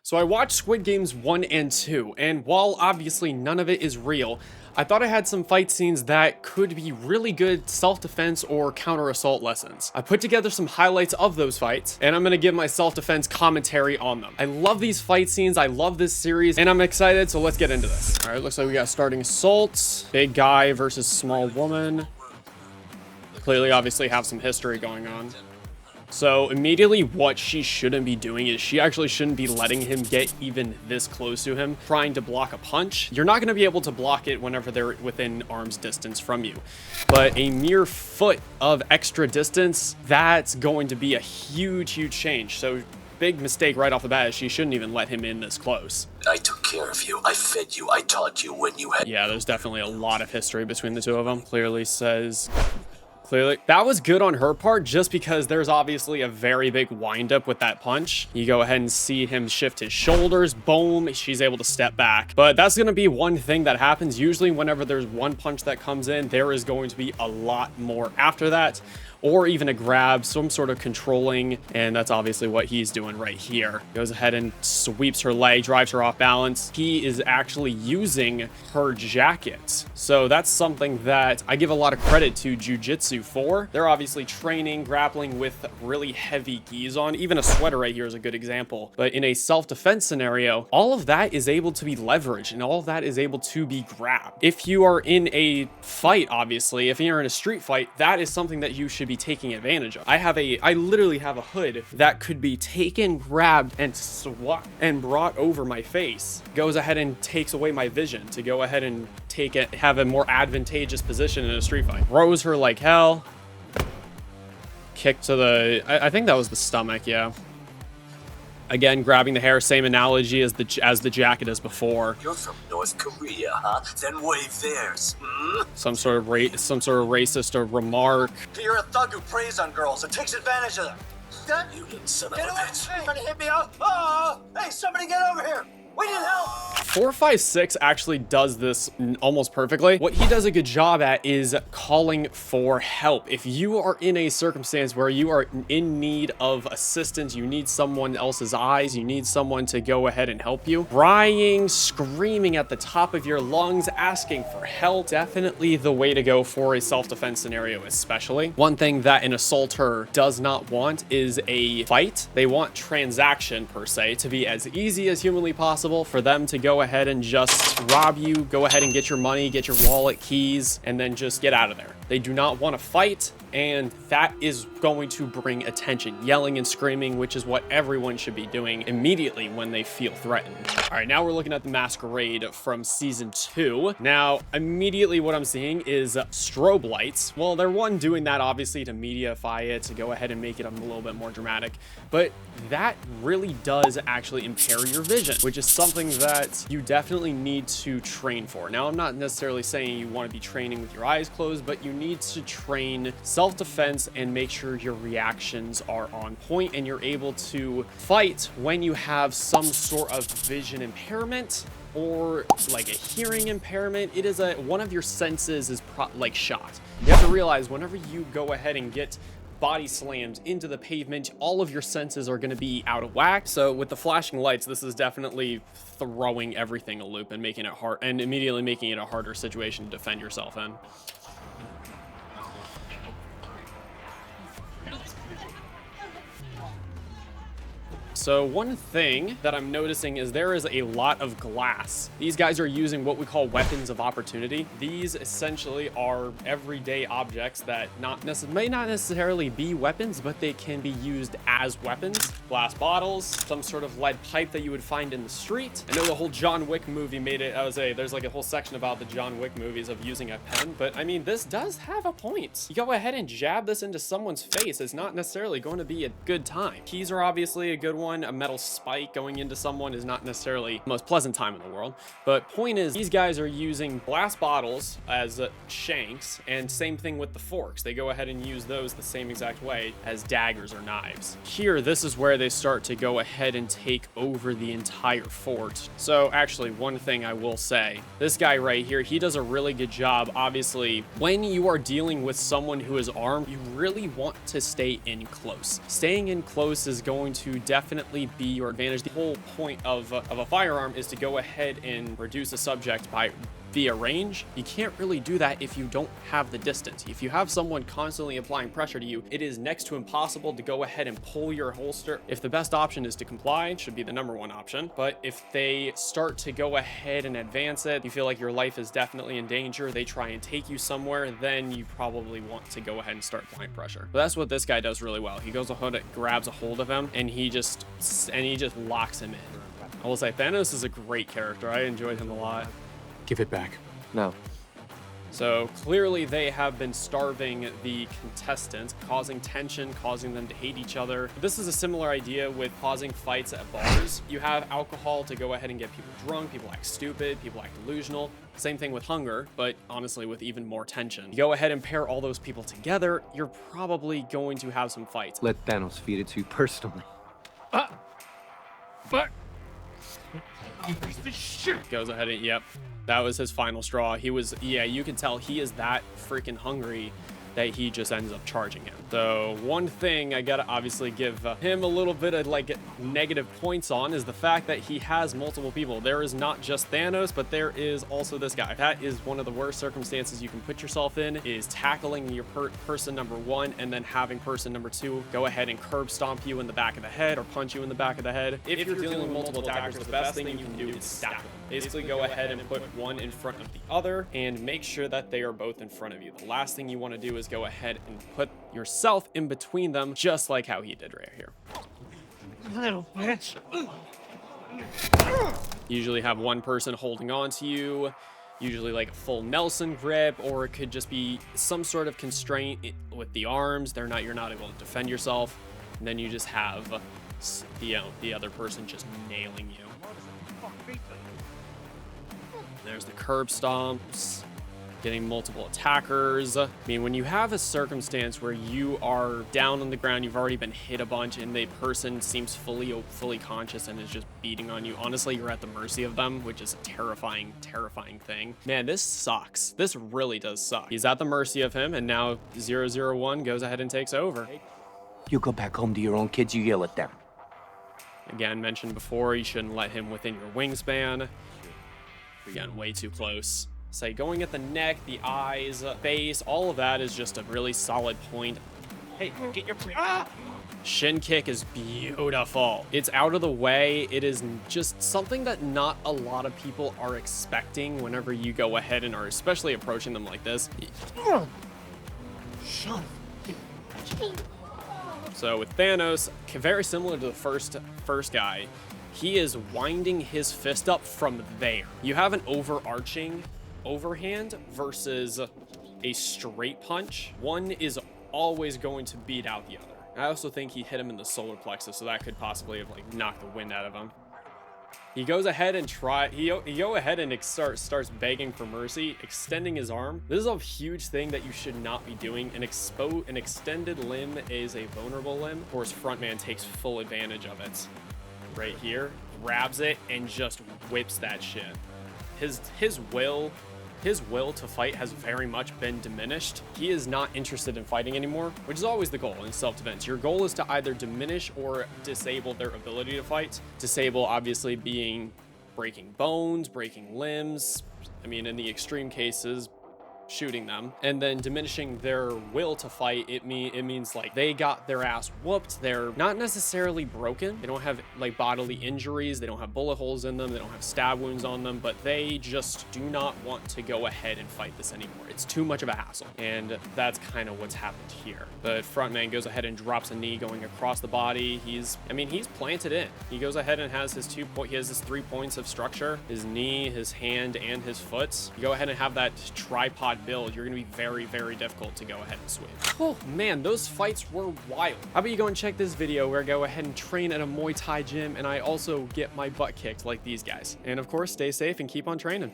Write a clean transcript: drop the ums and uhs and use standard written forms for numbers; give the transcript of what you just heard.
So I watched Squid Games 1 and 2, and while obviously none of it is real, I thought I had some fight scenes that could be really good self-defense or counter-assault lessons. I put together some highlights of those fights, and I'm gonna give my self-defense commentary on them. I love these fight scenes, I love this series, and I'm excited, so let's get into this. All right, looks like we got starting assault, big guy versus small woman. Clearly, obviously have some history going on. So immediately what she shouldn't be doing is she actually shouldn't be letting him get even this close to him, trying to block a punch. You're not going to be able to block it whenever they're within arm's distance from you. But a mere foot of extra distance, that's going to be a huge, huge change. So big mistake right off the bat is she shouldn't even let him in this close. I took care of you. I fed you. I taught you when you had... Yeah, there's definitely a lot of history between the two of them. Clearly says... Clearly, that was good on her part just because there's obviously a very big windup with that punch. You go ahead and see him shift his shoulders, boom, she's able to step back. But that's going to be one thing that happens. Usually whenever there's one punch that comes in, there is going to be a lot more after that, or even a grab, some sort of controlling, and that's obviously what he's doing right here. Goes ahead and sweeps her leg, drives her off balance. He is actually using her jacket. So that's something that I give a lot of credit to jiu-jitsu for. They're obviously training, grappling with really heavy gis on. Even a sweater right here is a good example. But in a self-defense scenario, all of that is able to be leveraged and all of that is able to be grabbed. If you are in a fight, obviously, if you're in a street fight, that is something that you should be taking advantage of. I literally have a hood that could be taken, grabbed, and swapped and brought over my face. Goes ahead and takes away my vision to go ahead and take it, have a more advantageous position in a street fight. Throws her like hell. Kick to the, I think that was the stomach, yeah. Again, grabbing the hair, same analogy as the jacket as before. You're from North Korea, huh? Then wave theirs. Some sort of racist or remark. You're a thug who preys on girls and takes advantage of them. You little son of a bitch. Hey, trying to hit me out. Oh, hey, somebody get over here. We need help. 456 actually does this almost perfectly. What he does a good job at is calling for help. If you are in a circumstance where you are in need of assistance, you need someone else's eyes, you need someone to go ahead and help you, crying, screaming at the top of your lungs, asking for help, definitely the way to go for a self-defense scenario especially. One thing that an assaulter does not want is a fight. They want transaction per se to be as easy as humanly possible for them to go ahead and just rob you, go ahead and get your money, get your wallet, keys, and then just get out of there. They do not want to fight, and that is going to bring attention, yelling and screaming, which is what everyone should be doing immediately when they feel threatened. All right, now we're looking at the Masquerade from season 2. Now, immediately what I'm seeing is strobe lights. Well, they're doing that obviously to mediafy it, to go ahead and make it a little bit more dramatic, but that really does actually impair your vision, which is something that you definitely need to train for. Now, I'm not necessarily saying you want to be training with your eyes closed, but you need to train self-defense and make sure your reactions are on point and you're able to fight when you have some sort of vision impairment or like a hearing impairment. It is one of your senses is like shot. You have to realize whenever you go ahead and get body slammed into the pavement, all of your senses are going to be out of whack. So with the flashing lights, this is definitely throwing everything a loop and making it hard, and immediately making it a harder situation to defend yourself in. So one thing that I'm noticing is there is a lot of glass. These guys are using what we call weapons of opportunity. These essentially are everyday objects that may not necessarily be weapons, but they can be used as weapons. Glass bottles, some sort of lead pipe that you would find in the street. I know the whole John Wick movie made it, there's like a whole section about the John Wick movies of using a pen, but I mean, this does have a point. You go ahead and jab this into someone's face. It's not necessarily going to be a good time. Keys are obviously a good one. A metal spike going into someone is not necessarily the most pleasant time in the world, but point is these guys are using glass bottles as shanks, and same thing with the forks. They go ahead and use those the same exact way as daggers or knives. Here, this is where they start to go ahead and take over the entire fort. So actually, one thing I will say, this guy right here, he does a really good job. Obviously, when you are dealing with someone who is armed, you really want to stay in close. Staying in close is going to definitely definitely be your advantage. The whole point of a firearm is to go ahead and reduce a subject by via range. You can't really do that if you don't have the distance. If you have someone constantly applying pressure to you, it is next to impossible to go ahead and pull your holster. If the best option is to comply, it should be the #1 option. But if they start to go ahead and advance it, you feel like your life is definitely in danger, they try and take you somewhere, then you probably want to go ahead and start applying pressure. But that's what this guy does really well. He goes ahead, grabs a hold of him, and he just locks him in. I will say Thanos is a great character. I enjoyed him a lot. Give it back. No. So clearly they have been starving the contestants, causing tension, causing them to hate each other. This is a similar idea with causing fights at bars. You have alcohol to go ahead and get people drunk, people act stupid, people act delusional. Same thing with hunger, but honestly with even more tension. You go ahead and pair all those people together, you're probably going to have some fights. Let Thanos feed it to you personally. But Goes ahead and, yep, that was his final straw. He was, yeah, you can tell he is that freaking hungry that he just ends up charging him. So one thing I gotta obviously give him a little bit of like negative points on is the fact that he has multiple people. There is not just Thanos, but there is also this guy. That is one of the worst circumstances you can put yourself in, is tackling your person #1 and then having person #2 go ahead and curb stomp you in the back of the head or punch you in the back of the head. If you're dealing with multiple attackers, the best thing you can do is stack them. Basically go ahead and put one in front of the other and make sure that they are both in front of you. The last thing you want to do is go ahead and put yourself in between them, just like how he did right here. little bitch. Usually have one person holding on to you, usually like a full Nelson grip, or it could just be some sort of constraint with the arms. You're not able to defend yourself. And then you just have the other person just nailing you. There's the curb stomps, getting multiple attackers. I mean, when you have a circumstance where you are down on the ground, you've already been hit a bunch, and the person seems fully conscious and is just beating on you, honestly, you're at the mercy of them, which is a terrifying, terrifying thing. Man, this sucks. This really does suck. He's at the mercy of him, and now 001 goes ahead and takes over. You go back home to your own kids, you yell at them. Again, mentioned before, you shouldn't let him within your wingspan. Again, way too close. Say going at the neck, the eyes, face, all of that is just a really solid point. Hey, get your Shin kick is beautiful. It's out of the way. It is just something that not a lot of people are expecting whenever you go ahead and are especially approaching them like this. So with Thanos, very similar to the first guy, he is winding his fist up from there. You have an overarching overhand versus a straight punch. One is always going to beat out the other. I also think he hit him in the solar plexus, so that could possibly have like knocked the wind out of him. He goes ahead and starts begging for mercy, extending his arm. This is a huge thing that you should not be doing. An extended limb is a vulnerable limb. Of course, frontman takes full advantage of it. Right here, grabs it and just whips that shit. His will to fight has very much been diminished. He is not interested in fighting anymore, which is always the goal in self-defense. Your goal is to either diminish or disable their ability to fight. Disable obviously being breaking bones, breaking limbs. I mean, in the extreme cases, shooting them, and then diminishing their will to fight. It means like they got their ass whooped. They're not necessarily broken. They don't have like bodily injuries. They don't have bullet holes in them. They don't have stab wounds on them, but they just do not want to go ahead and fight this anymore. It's too much of a hassle, and that's kind of what's happened here. But frontman goes ahead and drops a knee going across the body. He's planted in. He goes ahead and has his 3 points of structure: his knee, his hand, and his foot. You go ahead and have that tripod build, you're gonna be very, very difficult to go ahead and swing. Oh man, those fights were wild. How about you go and check this video where I go ahead and train at a Muay Thai gym and I also get my butt kicked like these guys. And of course, stay safe and keep on training.